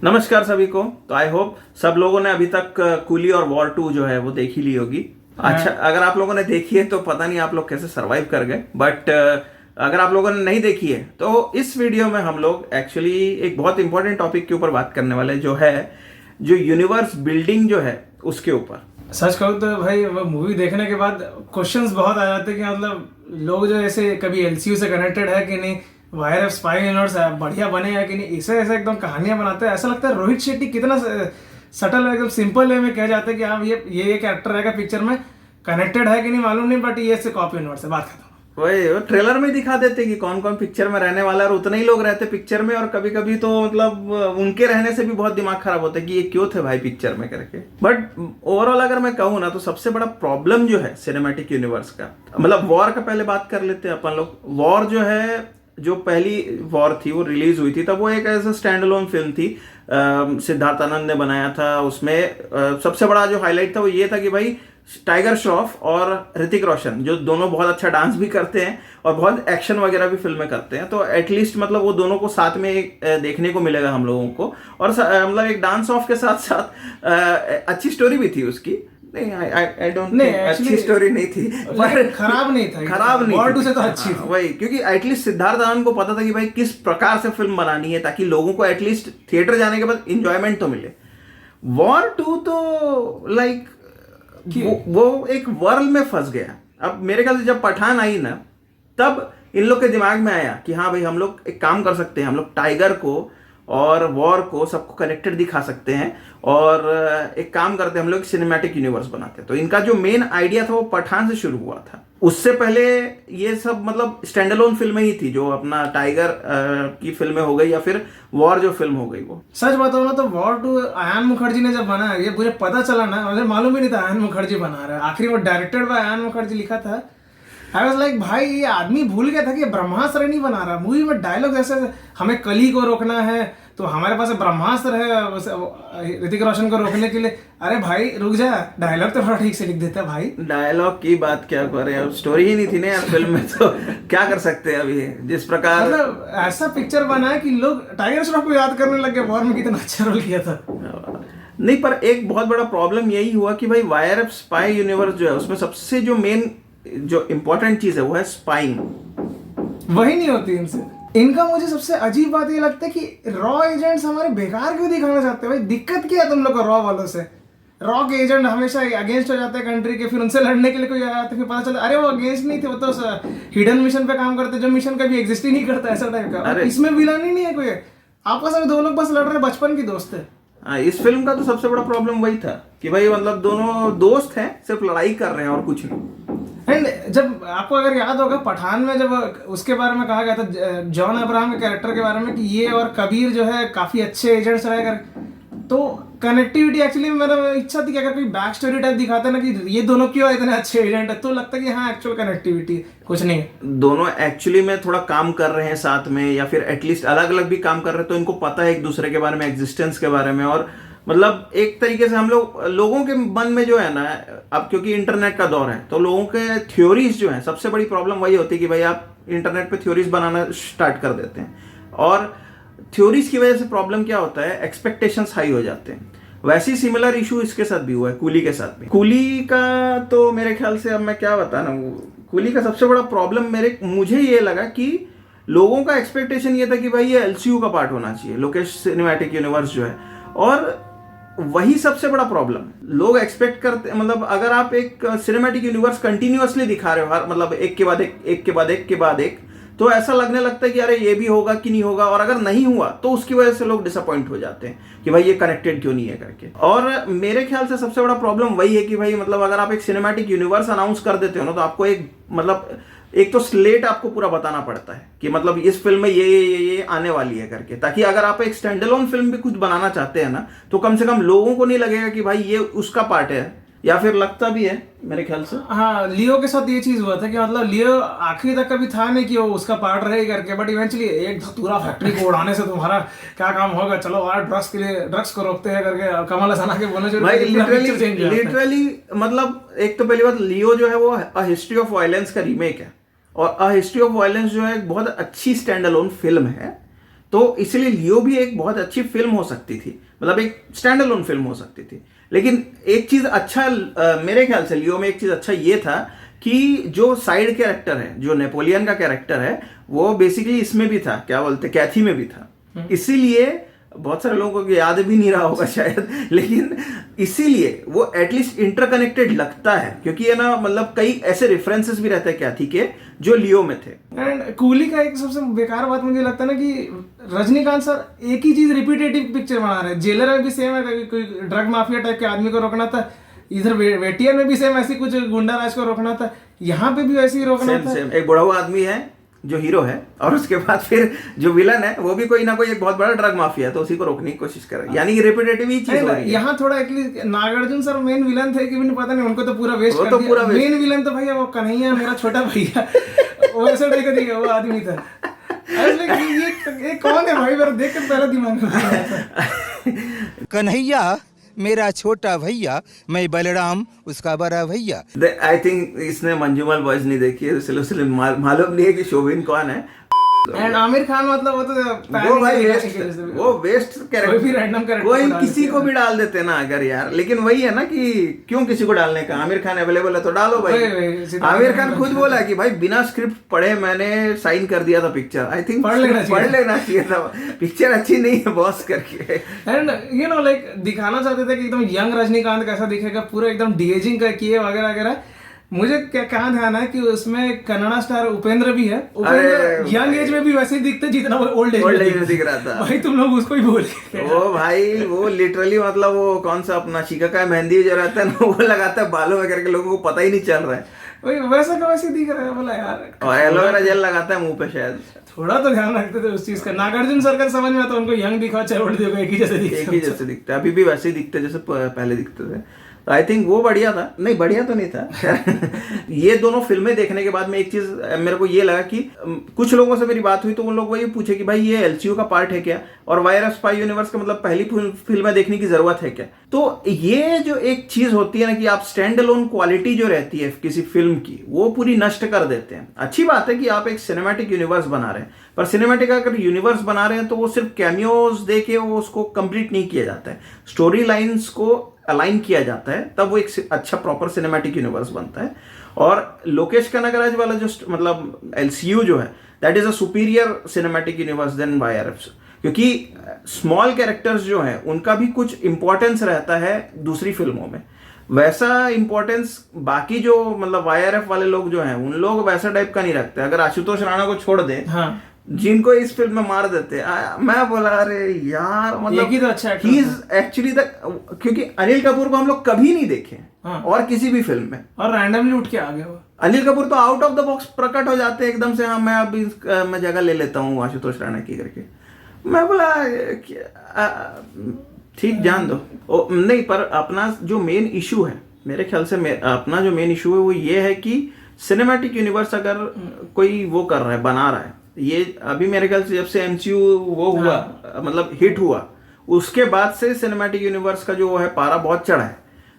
नमस्कार सभी को। तो आई होप सब लोगों ने अभी तक कूली और वॉर 2 जो है वो देख ही ली होगी। अच्छा, अगर आप लोगों ने देखी है तो पता नहीं आप लोग कैसे सरवाइव कर गए, बट अगर आप लोगों ने नहीं देखी है तो इस वीडियो में हम लोग एक्चुअली एक बहुत इंपॉर्टेंट टॉपिक के ऊपर बात करने वाले जो यूनिवर्स बिल्डिंग जो है उसके ऊपर। सच कहूँ तो भाई वो मूवी देखने के बाद क्वेश्चंस बहुत आ जाते हैं कि मतलब लोग जो ऐसे कभी एलसीयू से कनेक्टेड है कि नहीं, वायर ऑफ स्पाई यूनिवर्स बढ़िया बने हैं कि नहीं, ऐसे ऐसे एकदम कहानियां बनाते हैं। ऐसा लगता है रोहित शेट्टी कितना सटल है, एकदम सिंपल वे में कह जाते हैं कि हाँ ये कैरेक्टर रहेगा पिक्चर में, कनेक्टेड है कि नहीं मालूम नहीं, बट ये से कॉपी यूनिवर्स है, बात खत्म। वही वो ट्रेलर में दिखा देते कि कौन कौन पिक्चर में रहने वाला है और उतने ही लोग रहते पिक्चर में, और कभी कभी तो मतलब उनके रहने से भी बहुत दिमाग खराब होता है कि ये क्यों थे भाई पिक्चर में करके। बट ओवरऑल अगर मैं कहूँ ना तो सबसे बड़ा प्रॉब्लम जो है सिनेमैटिक यूनिवर्स का, मतलब वॉर का पहले बात कर लेते हैं अपन लोग। वॉर जो है, जो पहली वॉर थी वो रिलीज हुई थी तब वो एक ऐसा स्टैंड अलोन फिल्म थी, सिद्धार्थ आनंद ने बनाया था। उसमें सबसे बड़ा जो हाईलाइट था वो ये था कि भाई टाइगर श्रॉफ और ऋतिक रोशन जो दोनों बहुत अच्छा डांस भी करते हैं और बहुत एक्शन वगैरह भी फिल्में करते हैं, तो एटलीस्ट मतलब वो दोनों को साथ में देखने को मिलेगा हम लोगों को। और मतलब एक डांस ऑफ के साथ साथ अच्छी स्टोरी भी थी उसकी। नहीं, आई डोंट नहीं, अच्छी स्टोरी नहीं थी पर खराब नहीं था, खराब नहीं वॉर थी। 2 से तो अच्छी थी। वही, क्योंकि एटलीस्ट सिद्धार्थ आनंद को पता था कि भाई किस प्रकार से फिल्म बनानी है ताकि लोगों को एटलीस्ट थिएटर जाने के बाद इंजॉयमेंट तो मिले। वॉर 2 तो लाइक वो एक वर्ल्ड में फंस गया। अब मेरे ख्याल से जब पठान आई ना तब इन लोग के दिमाग में आया कि हाँ भाई हम लोग एक काम कर सकते हैं, हम लोग टाइगर को और वॉर को सबको कनेक्टेड दिखा सकते हैं और एक काम करते हैं हम लोग सिनेमैटिक यूनिवर्स बनाते हैं। तो इनका जो मेन आइडिया था वो पठान से शुरू हुआ था। उससे पहले ये सब मतलब स्टैंड अलोन फिल्में ही थी, जो अपना टाइगर की फिल्में हो गई या फिर वॉर जो फिल्म हो गई वो। सच बताओ ना तो वॉर 2 आयान मुखर्जी ने जब बना, ये मुझे पता चला ना, मुझे मालूम ही नहीं था आयान मुखर्जी बना रहा है। आखिरी वो डायरेक्टेड बाय आयान मुखर्जी लिखा था। आई वाज लाइक भाई ये आदमी भूल गया था कि ब्रह्मास्त्र नहीं बना रहा। मूवी में डायलॉग जैसे हमें कली को रोकना है तो हमारे पास ब्रह्मास्त्र है ऋतिक रोशन को रोकने के लिए। अरे भाई रुक जा, डायलॉग तो थोड़ा ठीक से लिख देता भाई। डायलॉग की बात क्या कर रहे हैं, स्टोरी ही नहीं थी ना यार फिल्म में, तो क्या कर सकते हैं अभी। जिस प्रकार मतलब ऐसा पिक्चर बना है कि लोग टाइगर श्रॉफ को याद करने लगे, वॉर में कितना अच्छा रोल किया था। नहीं, पर एक बहुत बड़ा प्रॉब्लम यही हुआ कि भाई वायर ऑफ स्पाई यूनिवर्स जो है उसमें सबसे जो मेन जो इंपॉर्टेंट चीज है वो है स्पाइंग। वही नहीं होती इनसे। इनका मुझे सबसे अजीब बात ये लगता है कि रॉ एजेंट्स हमारे बेकार क्यों दिखाना चाहते हैं भाई। दिक्कत क्या है तुम लोग को रॉ वालों से? रॉ के एजेंट हमेशा अगेंस्ट हो जाते हैं कंट्री के, फिर उनसे लड़ने के लिए कोई आया तो फिर पता चलता अरे वो अगेंस्ट नहीं थे, वो तो हिडन मिशन पे काम करते जो मिशन कभी एग्जिस्ट ही नहीं करता, ऐसा टाइप का। इसमें विलन ही नहीं है कोई, आपस में दो लोग बस लड़ रहे, बचपन की दोस्त है। इस फिल्म का तो सबसे बड़ा प्रॉब्लम वही था कि भाई मतलब दोनों दोस्त हैं, सिर्फ लड़ाई कर रहे हैं और कुछ नहीं। एंड जब आपको अगर याद होगा पठान में जब उसके बारे में कहा गया था जॉन अब्राहम के कैरेक्टर के बारे में कि ये और कबीर जो है काफी अच्छे एजेंट्स रहे कर, तो कनेक्टिविटी एक्चुअली मेरा इच्छा थी कि अगर कोई बैक स्टोरी टाइप दिखाते ना कि ये दोनों क्यों इतने अच्छे एजेंट है, तो लगता है कि हाँ एक्चुअल कनेक्टिविटी कुछ नहीं है। दोनों एक्चुअली में थोड़ा काम कर रहे हैं साथ में या फिर एटलीस्ट अलग अलग भी काम कर रहे हैं, तो इनको पता है एक दूसरे के बारे में, एग्जिस्टेंस के बारे में। और मतलब एक तरीके से हम लोगों के मन में जो है ना, अब क्योंकि इंटरनेट का दौर है तो लोगों के थ्योरीज जो है, सबसे बड़ी प्रॉब्लम वही होती है कि भाई आप इंटरनेट पे थ्योरीज बनाना स्टार्ट कर देते हैं और थ्योरीज की वजह से प्रॉब्लम क्या होता है, एक्सपेक्टेशंस हाई हो जाते हैं। वैसे ही सिमिलर इशू इसके साथ भी हुआ है, कूली के साथ भी। कूली का तो मेरे ख्याल से अब मैं क्या बताना, कूली का सबसे बड़ा प्रॉब्लम मुझे ये लगा कि लोगों का एक्सपेक्टेशन ये था कि भाई ये एलसीयू का पार्ट होना चाहिए, लोकेश सिनेमैटिक यूनिवर्स जो है। और वही सबसे बड़ा प्रॉब्लम लोग एक्सपेक्ट करते, मतलब अगर आप एक सिनेमैटिक यूनिवर्स कंटिन्यूअसली दिखा रहे हो हर मतलब एक के बाद एक, तो ऐसा लगने लगता है कि अरे ये भी होगा कि नहीं होगा, और अगर नहीं हुआ तो उसकी वजह से लोग डिसअपॉइंट हो जाते हैं कि भाई ये कनेक्टेड क्यों नहीं है करके। और मेरे ख्याल से सबसे बड़ा प्रॉब्लम वही है कि भाई मतलब अगर आप एक सिनेमैटिक यूनिवर्स अनाउंस कर देते हो ना, तो आपको एक तो स्लेट आपको पूरा बताना पड़ता है कि मतलब इस फिल्म में ये आने वाली है करके, ताकि अगर आप एक स्टैंड अलोन फिल्म भी कुछ बनाना चाहते हैं ना तो कम से कम लोगों को नहीं लगेगा कि भाई ये उसका पार्ट है, या फिर लगता भी है मेरे ख्याल से। हाँ, लियो के साथ ये चीज हुआ था कि मतलब लियो आखिरी तक कभी था नहीं कि वो उसका पार्ट रहे करके, बट इवेंचुअली एक धतूरा फैक्ट्री को उड़ाने से तुम्हारा क्या काम होगा, चलो यार ड्रग्स को रोकते हैं करके कमल हसन आके बोलने जो लिटरली मतलब एक तो पहली बात, लियो जो है वो अ हिस्ट्री ऑफ वायलेंस का रीमेक है, और अ हिस्ट्री ऑफ वायलेंस जो है एक बहुत अच्छी स्टैंड अलोन फिल्म है तो इसलिए लियो भी एक बहुत अच्छी फिल्म हो सकती थी, मतलब एक स्टैंड अलोन फिल्म हो सकती थी। लेकिन एक चीज अच्छा मेरे ख्याल से लियो में एक चीज अच्छा ये था कि जो साइड कैरेक्टर है, जो नेपोलियन का कैरेक्टर है, वो बेसिकली इसमें भी था, क्या बोलते, कैथी में भी था। इसीलिए बहुत सारे लोगों को याद भी नहीं रहा होगा शायद, लेकिन इसीलिए वो एटलीस्ट इंटरकनेक्टेड लगता है, क्योंकि है ना, मतलब कई ऐसे रेफरेंसेस भी रहते हैं कैथी के जो लियो में थे। एंड कूली का एक सबसे बेकार बात मुझे लगता है ना कि रजनीकांत सर एक ही चीज रिपीटेटिव पिक्चर बना रहे हैं। जेलर में भी सेम है, कोई ड्रग माफिया टाइप के आदमी को रोकना था, इधर वेटियर में भी सेम ऐसी कुछ गुंडा राज को रोकना था, यहाँ पे भी वैसे ही रोकना था। सेम एक बुढ़ा हुआ आदमी है जो हीरो है, और उसके बाद फिर जो विलन है वो भी कोई ना कोई एक बहुत बड़ा ड्रग माफिया है, तो उसी को रोकने की कोशिश कर रहा है, यानी कि रिपीटेटिव ही चीज हो रही है। यहाँ थोड़ा at least Nagarjuna sir main villain थे कि भी नहीं पता नहीं, उनको तो पूरा वेस्ट कर दिया। मेन विलन तो भैया वो कन्हैया मेरा छोटा भैया वैसे टाइप का दिखा वो आदमी था। ये कौन है भाई, मेरा देख कर पहला दिमाग में कन्हैया मेरा छोटा भैया, मैं बलराम उसका बड़ा भैया। आई थिंक इसने मंजूमल बॉयज नहीं देखी है, इसलिए उसे मालूम नहीं है कि शोभिन कौन है। एंड आमिर खान मतलब वो तो वो भाई वेस्ट कैरेक्टर, कोई किसी को भी डाल देते ना अगर यार, लेकिन वही है ना कि क्यों किसी को डालने का, आमिर खान अवेलेबल है तो डालो भाई। आमिर खान खुद बोला कि भाई बिना स्क्रिप्ट पढ़े मैंने साइन कर दिया था पिक्चर, आई थिंक पढ़ लेना चाहिए था, पिक्चर अच्छी नहीं है बॉस करके। एंड यू नो लाइक दिखाना चाहते थे कि एकदम यंग रजनीकांत कैसा दिखेगा, पूरा एकदम डीएजिंग का किए वगैरह वगैरह। मुझे क्या कहाँ ध्यान है कि उसमें कन्नड़ा स्टार उपेंद्र भी है, उपेंद्र यंग एज में भी वैसे ही दिखते जितना वो ओल्ड एज में दिख रहा था। भाई तुम लोग उसको ही बोल वो भाई वो लिटरली मतलब वो कौन सा अपना शिकाकाई मेहंदी जो रहता है ना वो लगाता है बालों में करके, लोगों को पता ही नहीं चल रहा है वही वैसा का वैसे दिख रहा है। बोला यार, और एलोवेरा जेल लगाता है मुंह पे, शायद थोड़ा तो ध्यान रखते थे उस चीज का। नागार्जुन सर का समझ में आता, उनको यंग दिखा चाहे ओल्ड दिखा एक ही जैसे दिखते अभी भी वैसे ही दिखते जैसे पहले दिखते थे। तो आई थिंक वो बढ़िया था, नहीं बढ़िया तो नहीं था ये दोनों फिल्में देखने के बाद में एक चीज मेरे को ये लगा कि कुछ लोगों से मेरी बात हुई तो उन लोग ये पूछे कि भाई ये एलसीयू का पार्ट है क्या, और वायर ऑफ स्पाई यूनिवर्स का मतलब पहली फिल्में देखने की जरूरत है क्या। तो ये जो एक चीज होती है ना कि आप स्टैंड अलोन क्वालिटी जो रहती है किसी फिल्म की वो पूरी नष्ट कर देते हैं। अच्छी बात है कि आप एक सिनेमैटिक यूनिवर्स बना रहे हैं, पर सिनेमैटिक अगर यूनिवर्स बना रहे हैं तो वो सिर्फ कैमियोज दे के वो उसको कंप्लीट नहीं किया जाता है, स्टोरी लाइंस को अलाइन किया जाता है, तब वो एक अच्छा प्रॉपर सिनेमैटिक यूनिवर्स बनता है। और लोकेश कनगराज वाला जो मतलब एलसीयू जो है that is a superior cinematic universe then YRF, क्योंकि स्मॉल कैरेक्टर्स जो हैं उनका भी कुछ इंपॉर्टेंस रहता है दूसरी फिल्मों में, वैसा इंपॉर्टेंस बाकी जो मतलब वाईआरएफ वाले लोग जो हैं उन लोग वैसा टाइप का नहीं रखते। अगर आशुतोष राणा को छोड़ दे, हाँ, जिनको इस फिल्म में मार देते, मैं बोला अरे यार मतलब तो अच्छा ही इज एक्चुअली द, क्योंकि अनिल कपूर को हम लोग कभी नहीं देखे, हाँ, और किसी भी फिल्म में, और रैंडमली उठ के आ गया वो। अनिल कपूर तो आउट ऑफ द बॉक्स प्रकट हो जाते हैं एकदम से, हाँ मैं अभी मैं जगह ले लेता हूँ आशुतोष राणा की करके। मैं बोला ठीक जान दो नहीं, पर अपना जो मेन इशू है मेरे ख्याल से अपना जो मेन इशू है वो ये है कि सिनेमैटिक यूनिवर्स अगर कोई वो कर रहा है, बना रहा है, ये अभी मेरे ख्याल से जब से एमसीयू वो हुआ, हाँ, मतलब हिट हुआ, उसके बाद से सिनेमैटिक यूनिवर्स का जो है पारा बहुत चढ़ा है।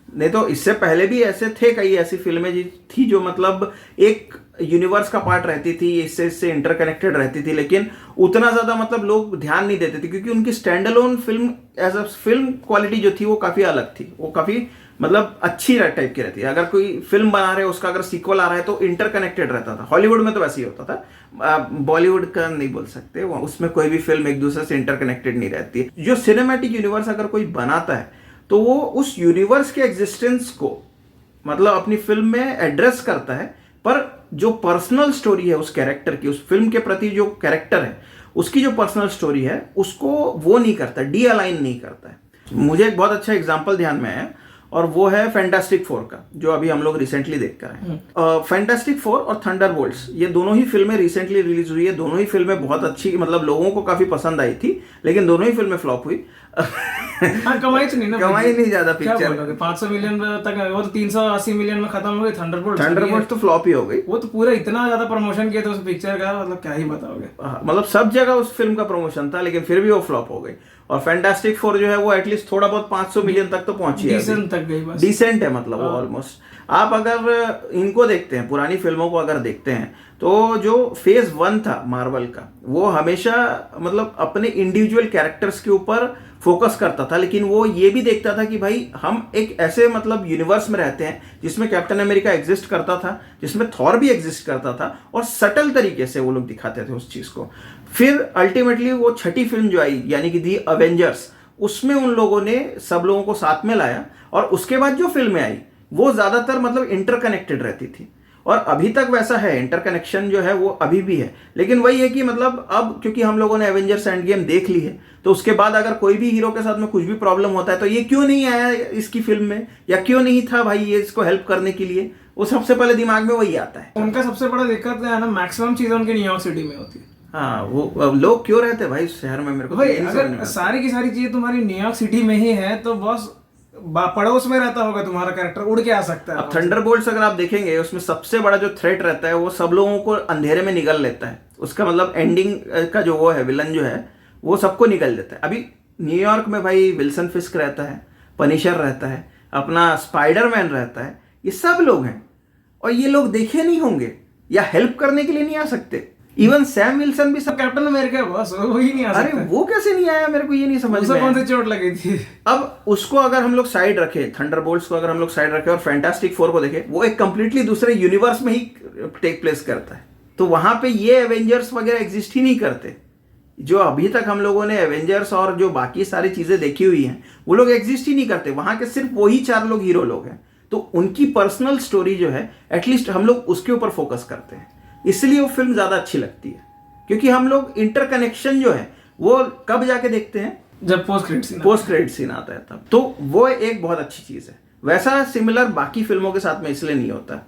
नहीं तो इससे पहले भी ऐसे थे, कई ऐसी फिल्में थी जो मतलब एक यूनिवर्स का पार्ट रहती थी, इससे इंटरकनेक्टेड रहती थी, लेकिन उतना ज्यादा मतलब लोग ध्यान नहीं देते थे क्योंकि उनकी standalone film as a film quality जो थी वो काफी अलग थी, वो काफी मतलब अच्छी टाइप की रहती है। अगर कोई फिल्म बना रहे उसका अगर सीक्वल आ रहा है तो इंटरकनेक्टेड रहता था। हॉलीवुड में तो वैसे ही होता था, बॉलीवुड का नहीं बोल सकते, उसमें कोई भी फिल्म एक दूसरे से इंटरकनेक्टेड नहीं रहती है। जो सिनेमैटिक यूनिवर्स अगर कोई बनाता है तो वो उस यूनिवर्स के एग्जिस्टेंस को मतलब अपनी फिल्म में एड्रेस करता है, पर जो पर्सनल स्टोरी है उस कैरेक्टर की, उस फिल्म के प्रति जो कैरेक्टर है उसकी जो पर्सनल स्टोरी है उसको वो नहीं करता, डी अलाइन नहीं करता है। मुझे एक बहुत अच्छा एग्जाम्पल ध्यान में है और वो है फैंटास्टिक फोर का, जो अभी हम लोग रिसेंटली देख कर आए। फैंटास्टिक फोर और थंडरबोल्ट्स ये दोनों ही फिल्में रिसेंटली रिलीज हुई है, दोनों ही फिल्में बहुत अच्छी मतलब लोगों को काफी पसंद आई थी, लेकिन दोनों ही फिल्में फ्लॉप हुई। कमाई नहीं ज्यादा पिक्चर, 500 मिलियन तक, वो तो 380 मिलियन में खत्म हो गई। थंडरबोल्ट्स तो फ्लॉप ही हो गई, वो तो पूरा इतना ज्यादा प्रमोशन किया था उस पिक्चर का, मतलब क्या ही बताओगे। मतलब सब जगह उस फिल्म का प्रमोशन था, लेकिन फिर भी वो फ्लॉप हो गई। और फैंटास्टिक फोर जो है वो एटलीस्ट थोड़ा बहुत 500 मिलियन तक तो पहुंची है, डिसेंट तक गई, बस डिसेंट है मतलब वो ऑलमोस्ट। आप अगर इनको देखते हैं, पुरानी फिल्मों को अगर देखते हैं तो जो फेज 1 था मार्वल का, वो हमेशा मतलब अपने इंडिविजुअल कैरेक्टर्स के ऊपर फोकस करता था, लेकिन वो ये भी देखता था कि भाई हम एक ऐसे मतलब यूनिवर्स में रहते हैं जिसमें कैप्टन अमेरिका एग्जिस्ट करता था, जिसमें थॉर भी एग्जिस्ट करता था, और सटल तरीके से वो लोग दिखाते थे उस चीज को। फिर अल्टीमेटली वो छठी फिल्म जो आई यानी कि दी अवेंजर्स, उसमें उन लोगों ने सब लोगों को साथ में लाया, और उसके बाद जो फिल्में आई वो ज्यादातर मतलब इंटरकनेक्टेड रहती थी, और अभी तक वैसा है, इंटरकनेक्शन जो है वो अभी भी है। लेकिन वही है कि मतलब अब क्योंकि हम लोगों ने एवेंजर्स एंड गेम देख ली है, तो उसके बाद अगर कोई भी हीरो के साथ में कुछ भी प्रॉब्लम होता है तो ये क्यों नहीं आया इसकी फिल्म में, या क्यों नहीं था भाई ये इसको हेल्प करने के लिए, वो सबसे पहले दिमाग में वही आता है। उनका सबसे बड़ा दिक्कत है ना, मैक्सिमम चीजें उनकी न्यूयॉर्क सिटी में होती है। हाँ, वो लोग क्यों रहते हैं भाई शहर में, मेरे को भाई ये नहीं समझ में अगर आता। सारी की सारी चीजें तुम्हारी न्यूयॉर्क सिटी में ही है तो बॉस पड़ोस में रहता होगा तुम्हारा कैरेक्टर, उड़ के आ सकता है। अब थंडरबोल्ट्स अगर आप देखेंगे उसमें सबसे बड़ा जो थ्रेट रहता है वो सब लोगों को अंधेरे में निगल लेता है, उसका मतलब एंडिंग का जो वो है विलन जो है वो सबको निगल देता है। अभी न्यूयॉर्क में भाई विल्सन फिस्क रहता है, पनिशर रहता है, अपना स्पाइडरमैन रहता है, ये सब लोग हैं, और ये लोग देखे नहीं होंगे या हेल्प करने के लिए नहीं आ सकते। इवन सैम विल्सन भी सब, कैप्टन अमेरिका बॉस वो ही नहीं आ अरे सकता। वो कैसे नहीं आया, मेरे को ये नहीं समझ उसे में कौन आया। सी चोट लगी थी? अब उसको अगर हम लोग साइड रखें, थंडरबोल्ट्स को अगर हम लोग साइड रखें और फैंटास्टिक फोर को देखें, वो एक कंप्लीटली दूसरे यूनिवर्स में ही टेक प्लेस करता है, तो वहां पे ये एवेंजर्स वगैरह एग्जिस्ट ही नहीं करते। जो अभी तक हम लोगों ने एवेंजर्स और जो बाकी सारी चीजें देखी हुई हैं वो लोग एग्जिस्ट ही नहीं करते, वहां के सिर्फ वही 4 लोग हीरो लोग हैं। तो उनकी पर्सनल स्टोरी जो है एटलीस्ट हम लोग उसके ऊपर फोकस करते हैं, इसलिए वो फिल्म ज्यादा अच्छी लगती है, क्योंकि हम लोग इंटरकनेक्शन जो है वो कब जाके देखते हैं, जब पोस्ट क्रेडिट सीन आता है तब। तो वो एक बहुत अच्छी चीज है। वैसा सिमिलर बाकी फिल्मों के साथ में इसलिए नहीं होता।